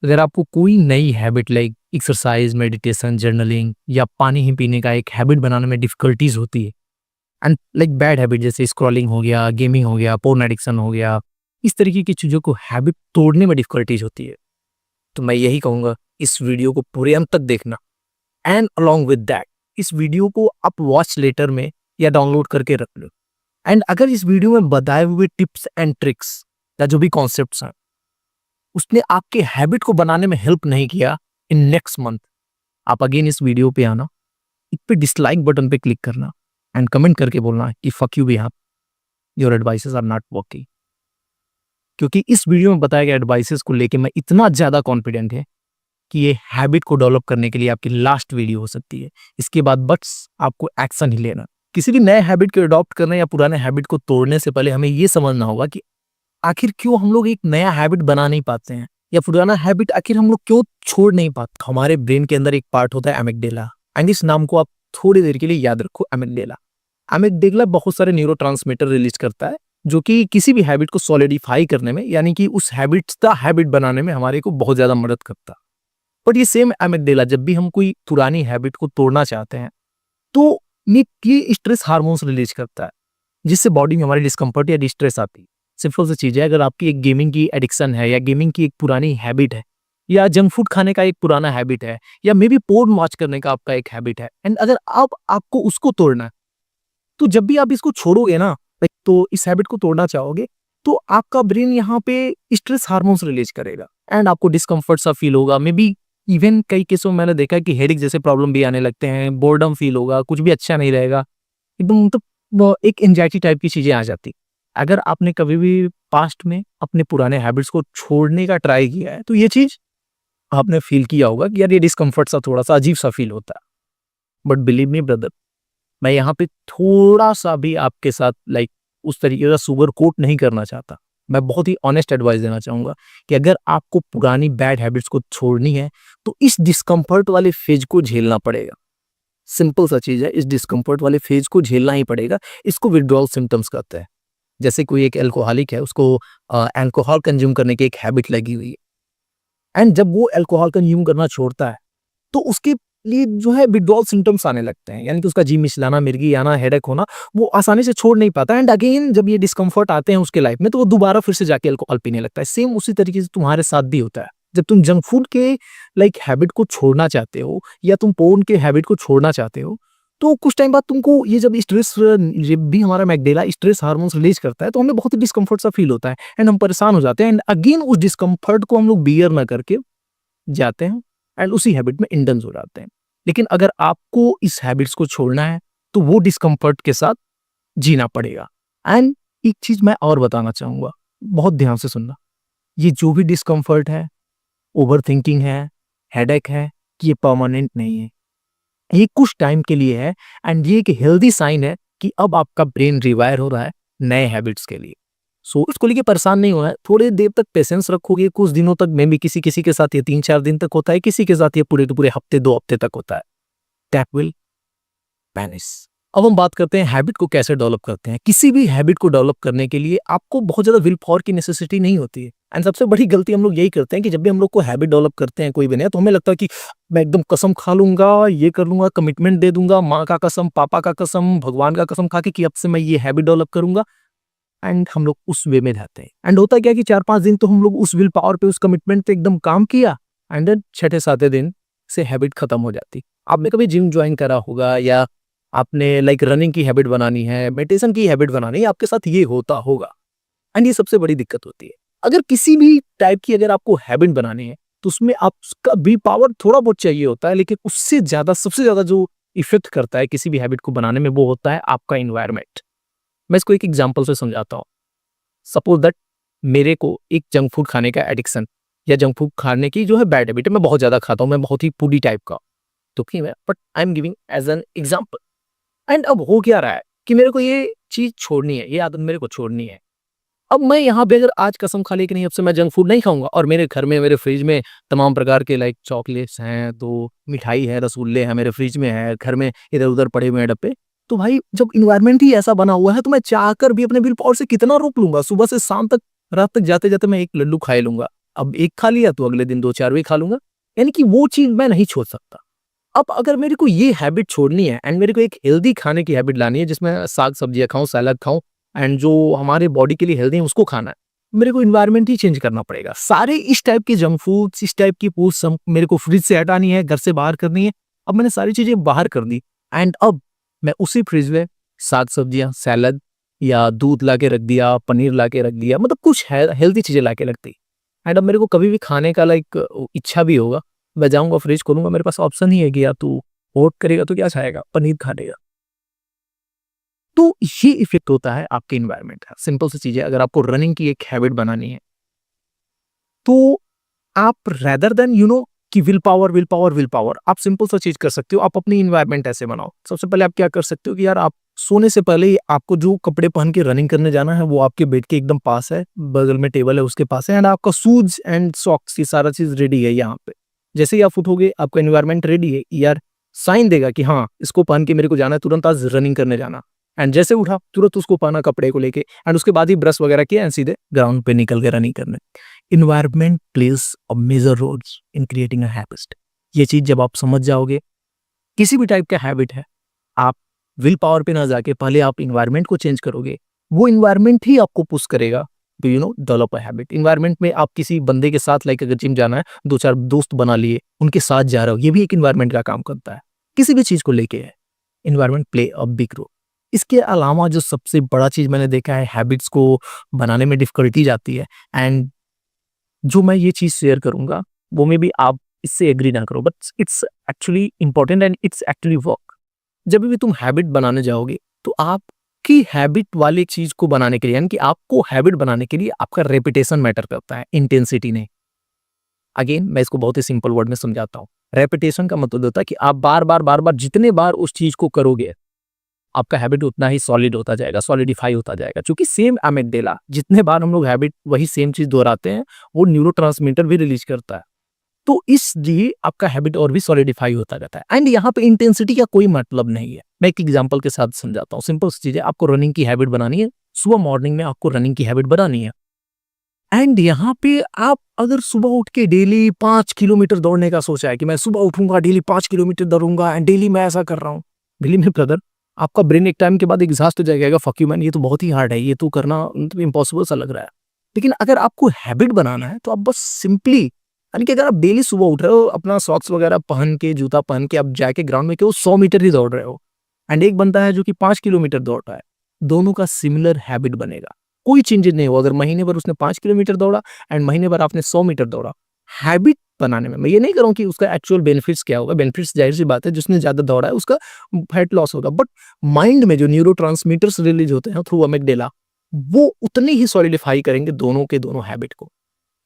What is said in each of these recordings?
अगर आपको कोई नई habit like exercise, meditation, journaling या पानी ही पीने का एक हैबिट बनाने में डिफिकल्टीज होती है एंड लाइक बैड हैबिट जैसे स्क्रॉलिंग हो गया, गेमिंग हो गया, पोर्न एडिक्शन हो गया, इस तरीके की चीज़ों को हैबिट तोड़ने में डिफिकल्टीज होती है, तो मैं यही कहूँगा इस वीडियो को पूरे अंत तक देखना एंड अलॉन्ग विद दैट इस वीडियो को आप वॉच लेटर में या डाउनलोड करके रख लो। एंड अगर इस वीडियो में बताए हुए टिप्स एंड ट्रिक्स या जो भी कॉन्सेप्ट्स हैं उसने आपके हैबिट को बनाने में हेल्प नहीं किया इन नेक्स्ट मंथ, आप अगेन इस वीडियो पे आना, इस पे डिसलाइक बटन पे क्लिक करना एंड कमेंट करके बोलना कि फक यू भी आप, your advices are not working. क्योंकि इस वीडियो में बताए गए एडवाइसेस को लेके मैं इतना ज्यादा कॉन्फिडेंट है कि ये हैबिट को डेवलप करने के लिए आपकी लास्ट वीडियो हो सकती है। इसके बाद बस आपको एक्शन ही लेना। किसी भी नए हैबिट को अडॉप्ट करने या पुराने हैबिट को तोड़ने से पहले हमें ये समझना होगा कि आखिर क्यों हम लोग एक नया हैबिट बना नहीं पाते हैं या पुराना हैबिट आखिर हम लोग क्यों छोड़ नहीं पाते। हमारे ब्रेन के अंदर एक पार्ट होता है एमिगडाला, एंड इस नाम को आप थोड़ी देर के लिए याद रखो, एमिगडाला। एमिगडाला बहुत सारे न्यूरोट्रांसमीटर रिलीज करता है जो कि किसी भी हैबिट को सॉलिडिफाई करने में यानी कि उस हैबिट बनाने में हमारे को बहुत ज्यादा मदद करता है। बट ये सेम एमिगडाला जब भी हम कोई पुरानी हैबिट को तोड़ना चाहते हैं तो ये स्ट्रेस हार्मोन्स रिलीज करता है जिससे बॉडी में हमारी डिस्कम्फर्ट या डिस्ट्रेस आती है। सिंपल सी चीज है, अगर आपकी एक गेमिंग की एडिक्शन है या गेमिंग की एक पुरानी हैबिट है या जंक फूड खाने का एक पुराना हैबिट है या मे बी पोर्न वॉच करने का आपका एक हैबिट है एंड अगर आपको उसको तोड़ना है तो जब भी आप इसको छोड़ोगे ना तो इस हैबिट को तोड़ना चाहोगे तो आपका ब्रेन यहाँ पे स्ट्रेस हार्मोन्स रिलीज करेगा एंड आपको डिस्कम्फर्ट सा फील होगा। मे बी इवन कई केसों में मैंने देखा है कि हेडेक जैसे प्रॉब्लम भी आने लगते हैं, बोर्डम फील होगा, कुछ भी अच्छा नहीं रहेगा, एकदम मतलब एक एंजाइटी टाइप की चीजें आ जाती। अगर आपने कभी भी पास्ट में अपने पुराने हैबिट्स को छोड़ने का ट्राई किया है तो ये चीज आपने फील किया होगा कि यार ये डिस्कम्फर्ट सा थोड़ा सा अजीब सा फील होता है। बट बिलीव मी ब्रदर, मैं यहाँ पे थोड़ा सा भी आपके साथ लाइक उस तरीके का सुगर कोट नहीं करना चाहता। मैं बहुत ही ऑनेस्ट एडवाइस देना चाहूंगा कि अगर आपको पुरानी बैड हैबिट्स को छोड़नी है तो इस डिस्कम्फर्ट वाले फेज को झेलना पड़ेगा। सिंपल सा चीज है, इस डिस्कम्फर्ट वाले फेज को झेलना ही पड़ेगा। इसको विड्रॉल सिम्टम्स कहते हैं। जैसे कोई एक एल्कोहलिक है, उसको अल्कोहल कंज्यूम करने की एक हैबिट लगी हुई है एंड जब वो अल्कोहल कंज्यूम करना छोड़ता है तो उसके लिए जो है विड्रॉल सिम्टम्स आने लगते हैं, यानी कि उसका जी मिचलाना, मिर्गी आना, हेडेक होना, वो आसानी से छोड़ नहीं पाता एंड अगेन जब ये डिस्कम्फर्ट आते हैं उसके लाइफ में तो वो दोबारा फिर से जाके अल्कोहल पीने लगता है। सेम उसी तरीके से तुम्हारे साथ भी होता है। जब तुम जंक फूड के लाइक हैबिट को छोड़ना चाहते हो या तुम पोर्न के हैबिट को छोड़ना चाहते हो तो कुछ टाइम बाद तुमको ये जब स्ट्रेस, जब भी हमारा मैगडेला स्ट्रेस हार्मोन्स रिलीज करता है तो हमें बहुत ही डिस्कम्फर्ट सा फील होता है एंड हम परेशान हो जाते हैं एंड अगेन उस डिस्कम्फर्ट को हम लोग बियर ना करके जाते हैं एंड उसी हैबिट में इंडेंस हो जाते हैं। लेकिन अगर आपको इस हैबिट्स को छोड़ना है तो वो डिस्कम्फर्ट के साथ जीना पड़ेगा। एंड एक चीज मैं और बताना चाहूंगा, बहुत ध्यान से सुनना, ये जो भी डिस्कम्फर्ट है, ओवर थिंकिंग है, हेडेक है, ये परमानेंट नहीं है, ये कुछ टाइम के लिए है एंड ये एक हेल्दी साइन है कि अब आपका ब्रेन रिवायर हो रहा है नए हैबिट्स के लिए। सो इसको लेके परेशान नहीं होना है, थोड़ी देर तक पेशेंस रखोगे, कुछ दिनों तक, में भी किसी किसी के साथ ये 3-4 दिन तक होता है, किसी के साथ ये पूरे के पूरे हफ्ते 2 हफ्ते तक होता है। That will vanish. अब हम बात करते हैं हैबिट को कैसे डेवलप करते हैं। किसी भी हैबिट को डेवलप करने के लिए आपको बहुत ज्यादा विल पावर की नेसेसिटी नहीं होती है एंड सबसे बड़ी गलती हम लोग यही करते हैं कि जब भी हम लोग को हैबिट डेवलप करते हैं कोई भी नया, तो हमें लगता है कि मैं एकदम कसम खा लूंगा, ये कर लूंगा, कमिटमेंट दे दूंगा, माँ का कसम, पापा का कसम, भगवान का कसम खा के कि अब से मैं ये हैबिट डेवलप करूंगा एंड हम लोग उस वे में रहते हैं। एंड होता क्या कि 4-5 दिन तो हम लोग उस विल पावर पे, उस कमिटमेंट पे एकदम काम किया एंड देन 6-7 दिन से हैबिट खत्म हो जाती। आपने कभी जिम ज्वाइन करा होगा या आपने लाइक रनिंग की हैबिट बनानी है, मेडिटेशन की हैबिट बनानी है, आपके साथ ये होता होगा एंड ये सबसे बड़ी दिक्कत होती है। अगर किसी भी टाइप की अगर आपको हैबिट बनानी है तो उसमें आपका विल पावर थोड़ा बहुत चाहिए होता है, लेकिन उससे ज्यादा, सबसे ज्यादा जो इफेक्ट करता है किसी भी हैबिट को बनाने में वो होता है आपका इन्वायरमेंट। मैं इसको एक एग्जांपल से समझाता हूँ। सपोज दैट मेरे को एक जंक फूड खाने का एडिक्शन या जंक फूड खाने की जो है बैड हैबिट है, मैं बहुत ज्यादा खाता हूँ, मैं बहुत ही फूडी टाइप का, तो ठीक है, but I am giving as an example. And अब हो क्या रहा है कि मेरे को ये चीज छोड़नी है, ये आदत मेरे को छोड़नी है। अब मैं यहाँ पे अगर आज कसम खा ली कि नहीं अब से मैं जंक फूड नहीं खाऊंगा और मेरे घर में, मेरे फ्रिज में तमाम प्रकार के लाइक चॉकलेट्स हैं, तो मिठाई है, रसगुल्ले हैं, मेरे फ्रिज में है, घर में इधर उधर पड़े हुए हैं डब्बे, तो भाई जब इन्वायरमेंट ही ऐसा बना हुआ है तो मैं चाहकर भी अपने विल पावर से कितना रोक लूंगा। सुबह से शाम तक, रात तक जाते जाते मैं एक लड्डू खा लूंगा, अब एक खा लिया तो अगले दिन 2-4 भी खा लूँगा, यानी कि वो चीज़ मैं नहीं छोड़ सकता। अब अगर मेरे को ये हैबिट छोड़नी है एंड मेरे को एक हेल्दी खाने की हैबिट लानी है जिसमें साग-सब्जियाँ खाऊँ, सैलड खाऊँ एंड जो हमारे बॉडी के लिए हेल्दी है उसको खाना है, मेरे को एनवायरनमेंट ही चेंज करना पड़ेगा। सारे इस टाइप के जंक फूड्स, इस टाइप की फूड्स सब मेरे को फ्रिज से हटानी है, घर से बाहर करनी है। अब मैंने सारी चीज़ें बाहर कर दी एंड अब मैं उसी फ्रिज में साग-सब्जियाँ, सैलड या दूध ला के रख दिया, पनीर ला के रख दिया, मतलब कुछ है हेल्दी चीज़ें ला के रख दी। एंड अब मेरे को कभी भी खाने का इच्छा भी होगा, मैं जाऊँगा फ्रिज खोलूँगा, मेरे पास ऑप्शन ही है कि या तू वोट करेगा तो क्या खाएगा? पनीर खा लेगा। तो ये इफ़ेक्ट होता है आपके एनवायरनमेंट का। सिंपल सी चीज़ है, अगर आपको रनिंग की एक हैबिट बनानी है, तो आप रेदर देन कि will power, will power, will power, आप सिंपल सा चीज़ कर सकते हो, आप अपनी एनवायरनमेंट ऐसे बनाओ। सबसे पहले आप क्या कर सकते हो कि यार आप सोने से पहले ही आपको जो कपड़े पहन के रनिंग करने जाना है, वो आपके बेड के एकदम पास है, बगल में टेबल है उसके पास है एंड आपका शूज़ एंड सॉक्स ये सारा चीज़ रेडी है यहाँ पे। जैसे ही आप उठोगे, आपका एनवायरनमेंट रेडी है, यार साइन देगा कि हाँ, इसको पहन के मेरे को जाना है, तुरंत आज रनिंग करने जाना। एंड जैसे उठा, तुरंत उसको पहना कपड़े को लेके एंड उसके बाद ही ब्रश वगैरह किया एंड सीधे ग्राउंड पे निकल गए रनिंग करने। Environment plays a major roles in creating a habit. ये चीज़ जब आप समझ जाओगे, किसी भी टाइप का हैबिट है, आप विल पावर पे ना जाके पहले आप एनवायरनमेंट को चेंज करोगे, वो एनवायरनमेंट ही आपको पुश करेगा to develop a habit. Environment में आप किसी बंदे के साथ लाइक अगर जिम जाना है, 2-4 दोस्त बना लिए, उनके साथ जा रहे हो, ये भी एक एनवायरनमेंट का काम करता है। किसी भी चीज़ को लेके है, environment play a big role. इसके अलावा जो सबसे बड़ा चीज़ मैंने देखा है हैबिट्स को बनाने में डिफ़िकल्टीज़ आती है एंड जो मैं ये चीज़ शेयर करूँगा, वो में भी आप इससे एग्री ना करो, but it's actually important and it's actually work. जब भी तुम हैबिट बनाने जाओगे, तो आपकी हैबिट वाली चीज़ को बनाने के लिए यानी कि आपको हैबिट बनाने के लिए आपका रेपुटेशन मैटर करता है, इंटेंसिटी नहीं। अगेन मैं इसको बहुत ही सिंपल वर्ड में समझाता हूँ। रेपुटेशन का मतलब होता है कि आप बार-बार, बार-बार जितने बार उस चीज़ को करोगे, आपका हैबिट उतना ही सॉलिड होता जाएगा, सॉलिडिफाई होता जाएगा। क्योंकि सेम अमिगडाला जितने बार हम लोग हैबिट वही सेम चीज़ दोहराते हैं, वो न्यूरोट्रांसमीटर भी रिलीज़ करता है। तो इसलिए आपका हैबिट और भी सॉलिडिफाई होता रहता है एंड यहाँ पे इंटेंसिटी का कोई मतलब नहीं है। मैं एक एग्जांपल के साथ समझाता हूँ। सिंपल सी चीज़ है, आपको रनिंग की हैबिट बनानी है, सुबह मॉर्निंग में आपको रनिंग की हैबिट बनानी है एंड यहाँ पे आप अगर सुबह उठ के डेली 5 किलोमीटर दौड़ने का सोचा है कि मैं सुबह उठूंगा, डेली 5 किलोमीटर दौड़ूंगा एंड डेली मैं ऐसा कर रहा हूँ। बिलीव मी ब्रदर, आपका ब्रेन एक टाइम के बाद एग्जॉस्ट हो जाएगा, फक यू मैन, ये तो बहुत ही हार्ड है, ये तो करना मतलब इम्पॉसिबल सा लग रहा है। लेकिन अगर आपको हैबिट बनाना है तो आप बस सिंपली यानी कि अगर आप डेली सुबह उठ रहे हो, अपना सॉक्स वगैरह पहन के, जूता पहन के आप जाके ग्राउंड में केवल 100 मीटर ही दौड़ रहे हो एंड एक बंदा है जो कि 5 किलोमीटर दौड़ रहा है, दोनों का सिमिलर हैबिट बनेगा। कोई चेंजेस नहीं हुआ। अगर महीने भर उसने 5 किलोमीटर दौड़ा एंड महीने भर आपने 100 मीटर दौड़ा, हैबिट बनाने में मैं ये नहीं कर रहा हूँ कि उसका एक्चुअल बेनिफिट्स क्या होगा। बेनिफिट्स जाहिर सी बात है, जिसने ज्यादा दौड़ा है उसका फैट लॉस होगा, बट माइंड में जो न्यूरोट्रांसमीटर्स रिलीज होते हैं थ्रू अमिगडाला, वो उतनी ही सॉलिडिफाई करेंगे दोनों के दोनों हैबिट को।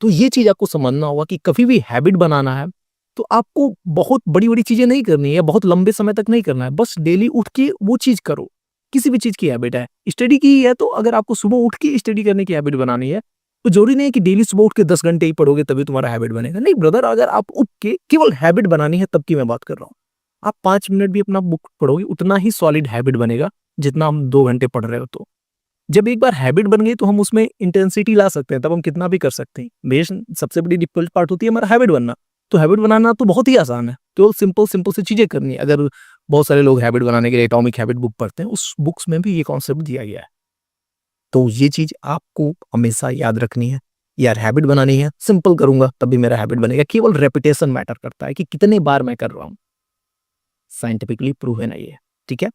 तो ये चीज आपको समझना होगा कि कभी भी हैबिट बनाना है तो आपको बहुत बड़ी-बड़ी चीजें नहीं करनी है, बहुत लंबे समय तक नहीं करना है, बस डेली उठ के वो चीज करो। किसी भी चीज की हैबिट है, स्टडी की है तो अगर आपको सुबह उठ के स्टडी करने की हैबिट बनानी है, तो जरूरी नहीं है कि डेली सुबह उठ के 10 घंटे ही पढ़ोगे तभी तुम्हारा हैबिट बनेगा। नहीं ब्रदर, अगर आप उठ के केवल हैबिट बनानी है तब की मैं बात कर रहा हूँ। आप 5 मिनट भी अपना बुक पढ़ोगे उतना ही सॉलिड हैबिट बनेगा जितना हम 2 घंटे पढ़ रहे हो। तो जब एक बार हैबिट बन गई तो हम उसमें इंटेंसिटी ला सकते हैं, तब हम कितना भी कर सकते हैं। बेशक सबसे बड़ी डिफिकल्ट पार्ट होती है हमारा हैबिट बनना। तो हैबिट बनाना तो बहुत ही आसान है, तो सिंपल सिंपल सी चीजें करनी है। अगर बहुत सारे लोग हैबिट बनाने के लिए एटॉमिक हैबिट बुक पढ़ते हैं, उस बुक्स में भी ये कॉन्सेप्ट दिया गया है। तो ये चीज आपको हमेशा याद रखनी है, यार हैबिट बनानी है, सिंपल करूंगा तभी मेरा हैबिट बनेगा। केवल रेपिटेशन मैटर करता है कि कितने बार मैं कर रहा हूँ, साइंटिफिकली प्रूवन है ये। ठीक है,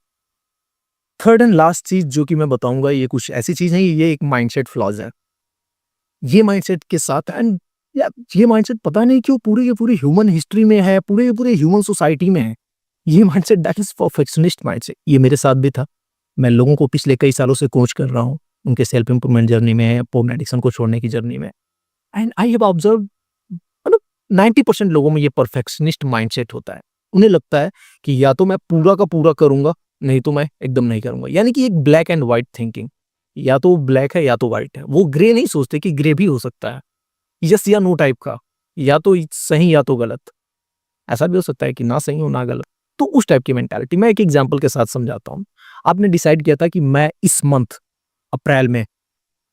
थर्ड एंड लास्ट चीज जो कि मैं बताऊंगा, ये कुछ ऐसी चीज नहीं, ये एक माइंडसेट फ्लॉज है। ये माइंडसेट के साथ एंड ये माइंडसेट पता नहीं क्यों पूरी के पूरी ह्यूमन हिस्ट्री में है, पूरे के पूरे ह्यूमन सोसाइटी में है। ये mindset that is perfectionist mindset. ये मेरे साथ भी था। मैं लोगों को पिछले कई सालों से कोच कर रहा हूँ उनके सेल्फ इंप्रूवमेंट जर्नी में, पोर्न एडिक्शन को छोड़ने की जर्नी में, एंड आई हैव ऑब्जर्व मतलब 90% लोगों में ये परफेक्शनिस्ट माइंडसेट होता है। उन्हें लगता है कि या तो मैं पूरा का पूरा करूंगा, नहीं तो मैं एकदम नहीं करूंगा। यानी कि एक ब्लैक एंड व्हाइट थिंकिंग, या तो ब्लैक है या तो व्हाइट है। वो ग्रे नहीं सोचते कि ग्रे भी हो सकता है, यस या नो टाइप का, या तो सही या तो गलत। ऐसा भी हो सकता है कि ना सही हो ना गलत। तो उस टाइप की मेंटालिटी मैं एक एग्जांपल के साथ समझाता हूँ। आपने डिसाइड किया था कि मैं इस मंथ अप्रैल में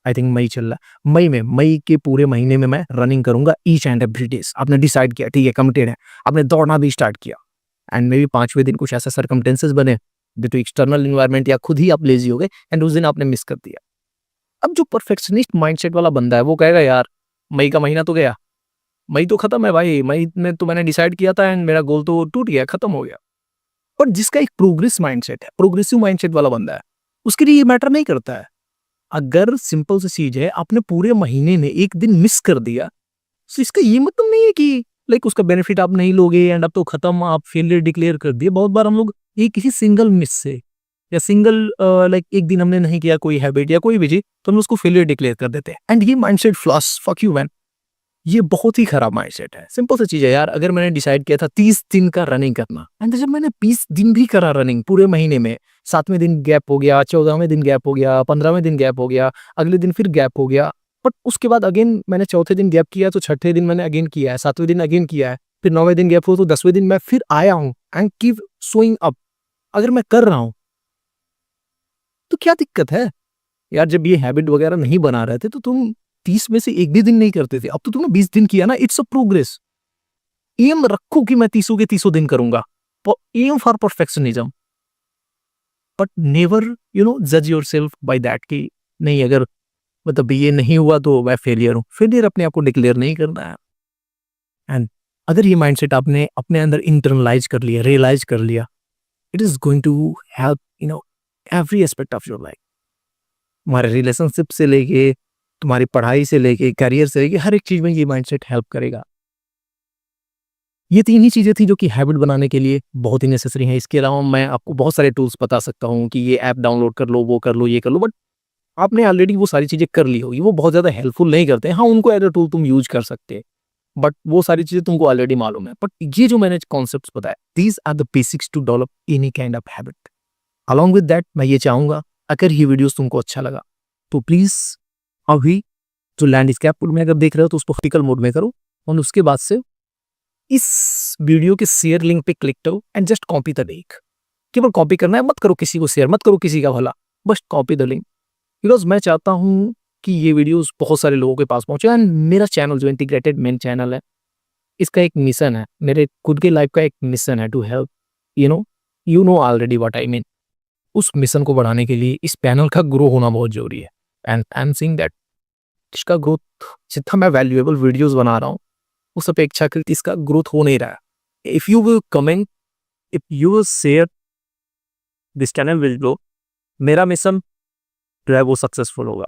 आई थिंक मई चल रहा है, मई के पूरे महीने में मैं रनिंग करूंगा ईच एंड एवरी डेज। आपने डिसाइड किया, ठीक है, कमिटेड है, आपने दौड़ना भी स्टार्ट किया, एंड मे बी 5वें दिन कुछ ऐसा सर्कमटेंसेस बने ड्यू टू एक्सटर्नल इन्वायरमेंट, या खुद ही आप लेजी हो गए एंड उस दिन आपने मिस कर दिया। अब जो परफेक्शनिस्ट माइंडसेट वाला बंदा है वो कहेगा यार मई का महीना तो गया, मई तो खत्म है भाई, मई में तो मैंने डिसाइड किया था एंड मेरा गोल तो टूट गया, खत्म हो गया। पर जिसका एक प्रोग्रेस माइंडसेट है, प्रोग्रेसिव माइंडसेट वाला बंदा है, उसके लिए ये मैटर नहीं करता है। अगर सिंपल सी चीज है, आपने पूरे महीने में एक दिन मिस कर दिया, तो इसका ये मतलब नहीं है कि लाइक उसका बेनिफिट आप नहीं लोगे एंड अब तो खत्म, आप फेलियर डिक्लेयर कर दिए। बहुत बार हम लोग एक किसी सिंगल मिस से या सिंगल लाइक एक दिन हमने नहीं किया कोई हैबिट या कोई भी चीज, तो हम उसको फेलियर डिक्लेयर कर देते हैं। एंड ये mindset floss, fuck you man, ये बहुत ही खराब माइंडसेट है। सिंपल सी चीज है यार, अगर मैंने डिसाइड किया था 30 दिन का रनिंग करना, एंड जब मैंने 20 दिन भी करा रनिंग पूरे महीने में, 7वें दिन गैप हो गया, 14वें दिन गैप हो गया, 15वें दिन गैप हो गया, अगले दिन फिर गैप हो गया, बट उसके बाद अगेन मैंने चौथे दिन गैप किया, तो छठे दिन मैंने अगेन किया है, 7वें दिन अगेन किया है, फिर 9वें दिन गैप हो, तो 10वें दिन मैं फिर आया हूँ एंड कीप शोइंग अप। अगर मैं कर रहा हूँ तो क्या दिक्कत है यार? जब ये हैबिट वगैरह नहीं बना रहे थे तो तुम 30 में से एक भी दिन नहीं करते थे, अब तो तुमने 20 दिन किया ना, इट्स अ प्रोग्रेस। एम रखो कि मैं 30 के 30 दिन करूंगा, aim for perfectionism, but never जज योर सेल्फ बाई दैट कि नहीं, अगर मतलब ये नहीं हुआ तो मैं फेलियर हूं। फेलियर अपने आप को डिक्लेयर नहीं करना है। एंड अगर ये माइंडसेट आपने अपने अंदर इंटरनलाइज कर लिया, रियलाइज कर लिया, it is going to help every aspect of your life. तुम्हारे रिलेशनशिप से लेके, तुम्हारी पढ़ाई से लेके, करियर से लेके, हर एक चीज में ये माइंडसेट हेल्प करेगा। ये 3 ही चीजें थी जो कि हैबिट बनाने के लिए बहुत ही नेसेसरी हैं। इसके अलावा मैं आपको बहुत सारे टूल्स बता सकता हूँ कि ये ऐप डाउनलोड कर लो, वो कर लो, ये कर लो, बट आपने ऑलरेडी वो सारी चीजें कर ली होगी, वो बहुत ज्यादा हेल्पफुल नहीं करते हैं। हाँ, उनको एज अ टूल तुम यूज कर सकते हैं, बट वो सारी चीजें तुमको ऑलरेडी मालूम है। बट ये जो मैंने कॉन्सेप्ट्स बताया, these are the basics to develop any kind of habit. Along with that मैं ये चाहूंगा, अगर ये वीडियोस तुमको अच्छा लगा तो प्लीज अभी जो लैंडस्केप में अगर देख रहे हो तो उसको वर्टिकल मोड में करो, और उसके बाद से इस वीडियो के शेयर लिंक पे क्लिक करो and just copy the link. केवल कॉपी करना है, मत करो किसी को शेयर, मत करो किसी का भला, बस कॉपी द लिंक। बिकॉज मैं चाहता हूँ कि ये वीडियोस बहुत सारे लोगों के पास पहुंचे। एंड मेरा चैनल जो इंटीग्रेटेड मेन चैनल है, इसका एक मिशन है, मेरे खुद के लाइफ का एक मिशन है, to help you know already what I mean. उस मिशन को बढ़ाने के लिए इस पैनल का ग्रो होना बहुत जरूरी है। And I am seeing that इसका ग्रोथ, जितना मैं वैल्यूएबल वीडियोस बना रहा हूँ उस अपेक्षाकृत इसका ग्रोथ हो नहीं रहा है। If you will comment, if you will share, this channel will grow. मेरा मिशन जो है वो सक्सेसफुल होगा।